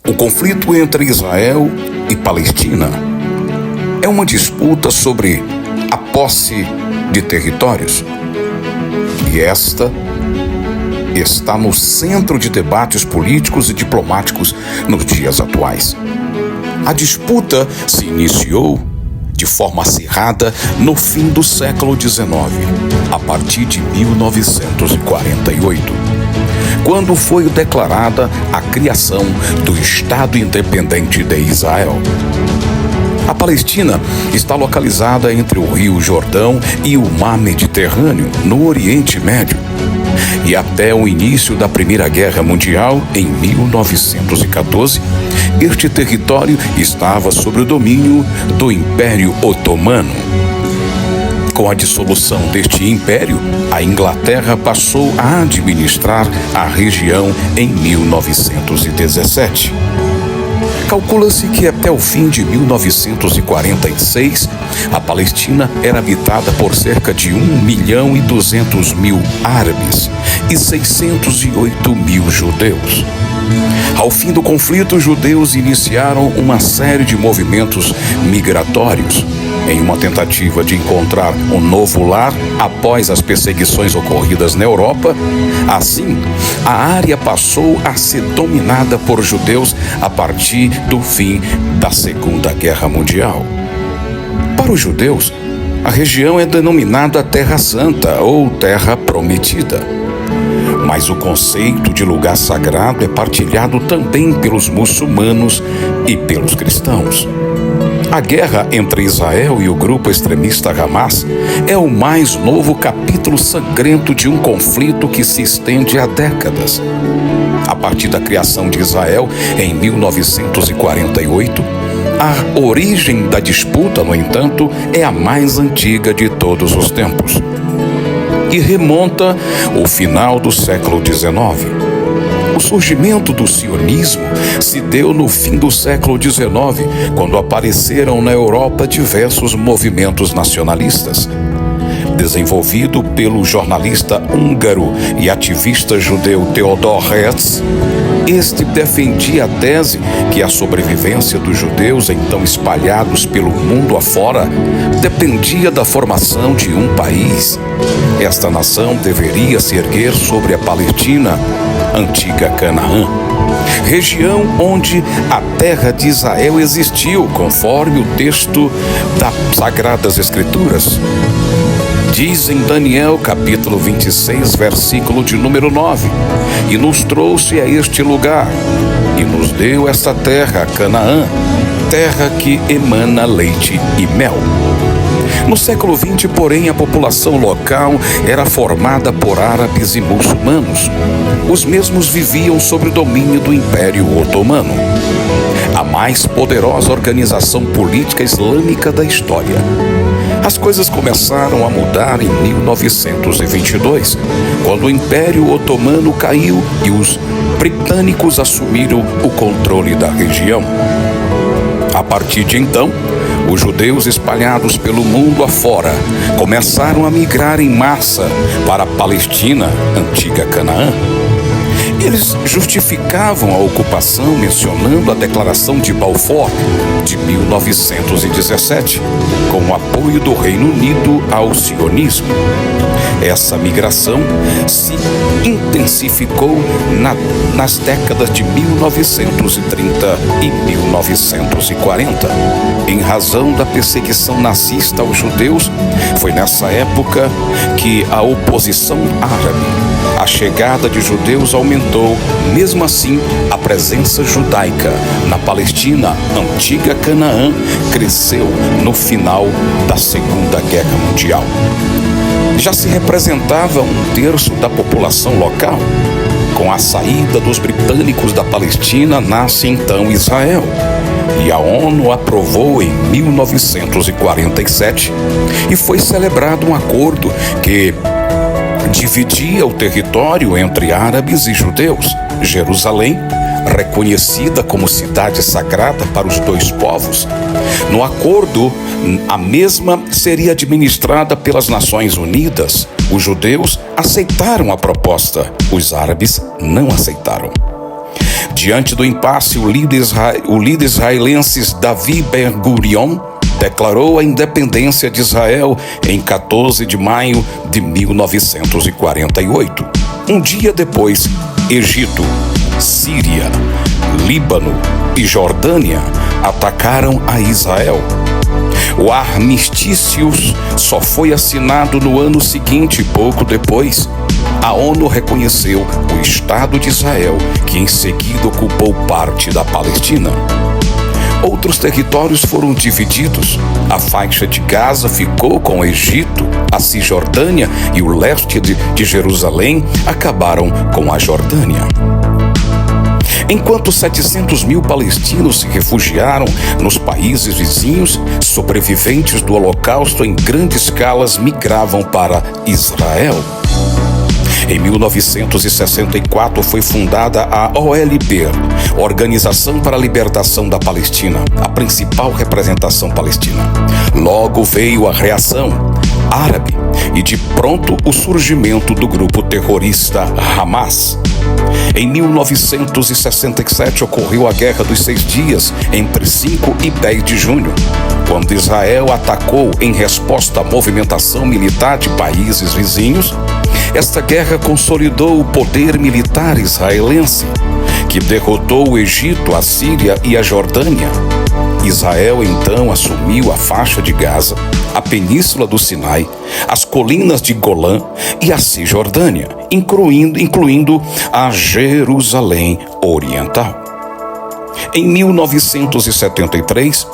O conflito entre Israel e Palestina é uma disputa sobre a posse de territórios. E esta está no centro de debates políticos e diplomáticos nos dias atuais. A disputa se iniciou de forma acirrada no fim do século XIX, a partir de 1948, quando foi declarada a criação do Estado Independente de Israel. A Palestina está localizada entre o Rio Jordão e o Mar Mediterrâneo, no Oriente Médio. E até o início da Primeira Guerra Mundial, em 1914, este território estava sob o domínio do Império Otomano. Com a dissolução deste império, a Inglaterra passou a administrar a região em 1917. Calcula-se que até o fim de 1946, a Palestina era habitada por cerca de 1.200.000 árabes e 608.000 judeus. Ao fim do conflito, os judeus iniciaram uma série de movimentos migratórios, em uma tentativa de encontrar um novo lar após as perseguições ocorridas na Europa. Assim, a área passou a ser dominada por judeus a partir do fim da Segunda Guerra Mundial. Para os judeus, a região é denominada Terra Santa ou Terra Prometida. Mas o conceito de lugar sagrado é partilhado também pelos muçulmanos e pelos cristãos. A guerra entre Israel e o grupo extremista Hamas é o mais novo capítulo sangrento de um conflito que se estende há décadas. A partir da criação de Israel em 1948, a origem da disputa, no entanto, é a mais antiga de todos os tempos e remonta ao final do século XIX. O surgimento do sionismo se deu no fim do século XIX, quando apareceram na Europa diversos movimentos nacionalistas. Desenvolvido pelo jornalista húngaro e ativista judeu Theodor Herzl, este defendia a tese que a sobrevivência dos judeus, então espalhados pelo mundo afora, dependia da formação de um país. Esta nação deveria se erguer sobre a Palestina, antiga Canaã, região onde a terra de Israel existiu, conforme o texto das Sagradas Escrituras. Diz em Daniel, capítulo 26, versículo de número 9: "E nos trouxe a este lugar, e nos deu esta terra, Canaã, terra que emana leite e mel." No século XX, porém, a população local era formada por árabes e muçulmanos. Os mesmos viviam sob o domínio do Império Otomano, a mais poderosa organização política islâmica da história. As coisas começaram a mudar em 1922, quando o Império Otomano caiu e os britânicos assumiram o controle da região. A partir de então, os judeus espalhados pelo mundo afora começaram a migrar em massa para a Palestina, antiga Canaã. Eles justificavam a ocupação mencionando a Declaração de Balfour de 1917, com o apoio do Reino Unido ao sionismo. Essa migração se intensificou nas décadas de 1930 e 1940. Em razão da perseguição nazista aos judeus, foi nessa época que a oposição árabe à chegada de judeus aumentou. Mesmo assim, a presença judaica na Palestina, antiga Canaã, cresceu no final da Segunda Guerra Mundial. Já se representava 1/3 da população local. Com a saída dos britânicos da Palestina, nasce então Israel. E a ONU aprovou em 1947 e foi celebrado um acordo que dividia o território entre árabes e judeus. Jerusalém, reconhecida como cidade sagrada para os dois povos. No acordo, a mesma seria administrada pelas Nações Unidas. Os judeus aceitaram a proposta, os árabes não aceitaram. Diante do impasse, o líder israelense Davi Ben-Gurion declarou a independência de Israel em 14 de maio de 1948. Um dia depois, Egito, Síria, Líbano e Jordânia atacaram a Israel. O armistício só foi assinado no ano seguinte, pouco depois. A ONU reconheceu o Estado de Israel, que em seguida ocupou parte da Palestina. Outros territórios foram divididos. A faixa de Gaza ficou com o Egito, a Cisjordânia e o leste de Jerusalém acabaram com a Jordânia. Enquanto 700 mil palestinos se refugiaram nos países vizinhos, sobreviventes do Holocausto em grande escala migravam para Israel. Em 1964 foi fundada a OLP, Organização para a Libertação da Palestina, a principal representação palestina. Logo veio a reação árabe e de pronto o surgimento do grupo terrorista Hamas. Em 1967 ocorreu a Guerra dos 6 Dias, entre 5 e 10 de junho, quando Israel atacou em resposta à movimentação militar de países vizinhos. Esta guerra consolidou o poder militar israelense, que derrotou o Egito, a Síria e a Jordânia. Israel então assumiu a faixa de Gaza, a península do Sinai, as colinas de Golã e a Cisjordânia, incluindo a Jerusalém Oriental. Em 1973,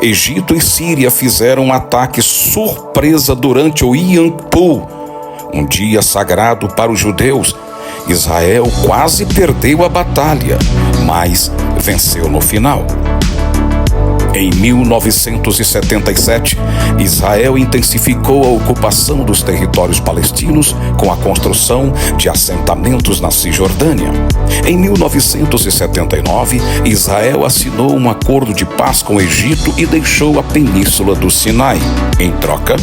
Egito e Síria fizeram um ataque surpresa durante o Yom Kippur, um dia sagrado para os judeus. Israel quase perdeu a batalha, mas venceu no final. Em 1977, Israel intensificou a ocupação dos territórios palestinos com a construção de assentamentos na Cisjordânia. Em 1979, Israel assinou um acordo de paz com o Egito e deixou a península do Sinai. Em troca,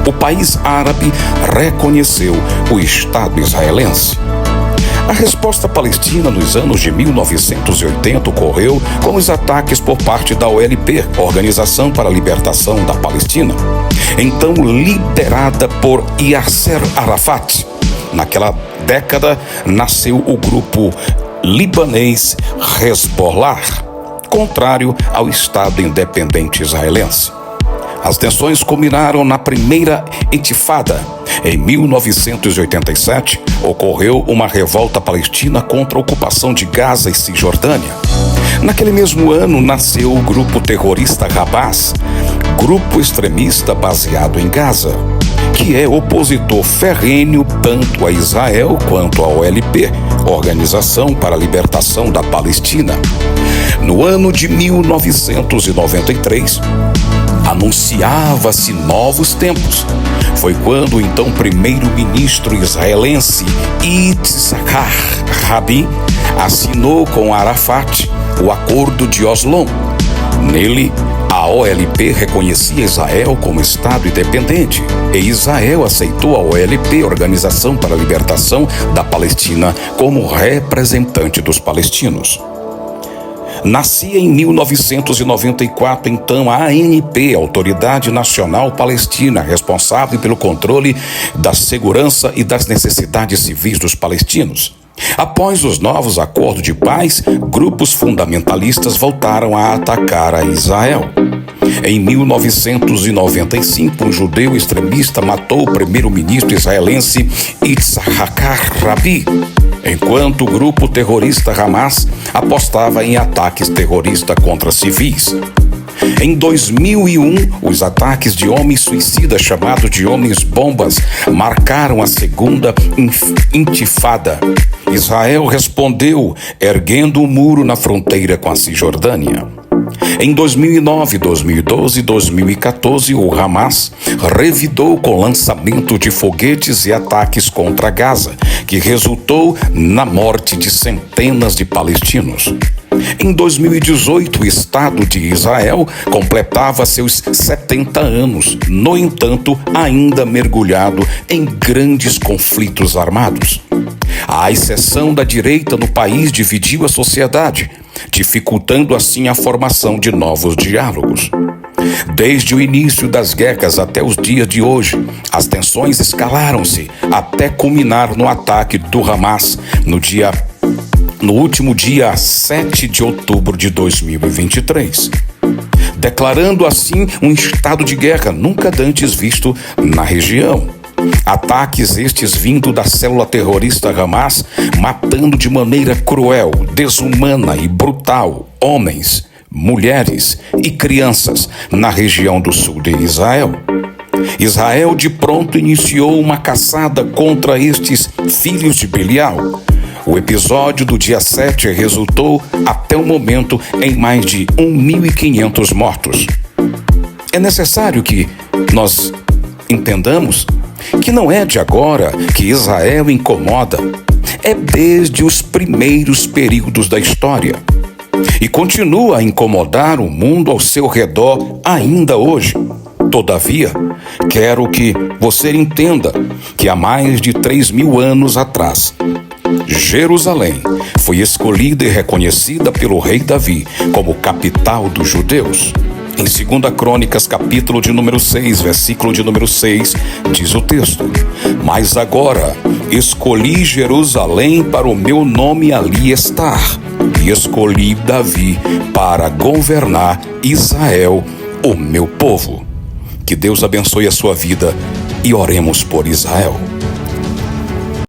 o país árabe reconheceu o Estado israelense. A resposta palestina nos anos de 1980 ocorreu com os ataques por parte da OLP, Organização para a Libertação da Palestina, então liderada por Yasser Arafat. Naquela década nasceu o grupo libanês Hezbollah, contrário ao Estado independente israelense. As tensões culminaram na primeira intifada. Em 1987, ocorreu uma revolta palestina contra a ocupação de Gaza e Cisjordânia. Naquele mesmo ano, nasceu o grupo terrorista Hamas, grupo extremista baseado em Gaza, que é opositor ferrenho tanto a Israel quanto à OLP, Organização para a Libertação da Palestina. No ano de 1993, anunciava-se novos tempos. Foi quando o então primeiro-ministro israelense Yitzhak Rabin assinou com Arafat o Acordo de Oslo. Nele, a OLP reconhecia Israel como Estado independente e Israel aceitou a OLP, Organização para a Libertação da Palestina, como representante dos palestinos. Nascia em 1994, então, a ANP, Autoridade Nacional Palestina, responsável pelo controle da segurança e das necessidades civis dos palestinos. Após os novos acordos de paz, grupos fundamentalistas voltaram a atacar a Israel. Em 1995, um judeu extremista matou o primeiro-ministro israelense Yitzhak Rabin, enquanto o grupo terrorista Hamas apostava em ataques terroristas contra civis. Em 2001, os ataques de homens suicidas, chamados de homens-bombas, marcaram a segunda intifada. Israel respondeu, erguendo um muro na fronteira com a Cisjordânia. Em 2009, 2012 e 2014, o Hamas revidou com lançamento de foguetes e ataques contra Gaza, que resultou na morte de centenas de palestinos. Em 2018, o Estado de Israel completava seus 70 anos, no entanto, ainda mergulhado em grandes conflitos armados. A ascensão da direita no país dividiu a sociedade, dificultando assim a formação de novos diálogos. Desde o início das guerras até os dias de hoje, as tensões escalaram-se até culminar no ataque do Hamas no último dia 7 de outubro de 2023, declarando assim um estado de guerra nunca antes visto na região. Ataques estes vindo da célula terrorista Hamas, matando de maneira cruel, desumana e brutal homens, mulheres e crianças na região do sul de Israel. Israel de pronto iniciou uma caçada contra estes filhos de Belial. O episódio do dia 7 resultou, até o momento, em mais de 1.500 mortos. É necessário que nós entendamos que não é de agora que Israel incomoda, é desde os primeiros períodos da história. E continua a incomodar o mundo ao seu redor ainda hoje. Todavia, quero que você entenda que há mais de 3.000 anos atrás, Jerusalém foi escolhida e reconhecida pelo rei Davi como capital dos judeus. Em 2 Crônicas, capítulo de número 6, versículo de número 6, diz o texto: Mas agora escolhi Jerusalém para o meu nome ali estar, e escolhi Davi para governar Israel, o meu povo. Que Deus abençoe a sua vida e oremos por Israel.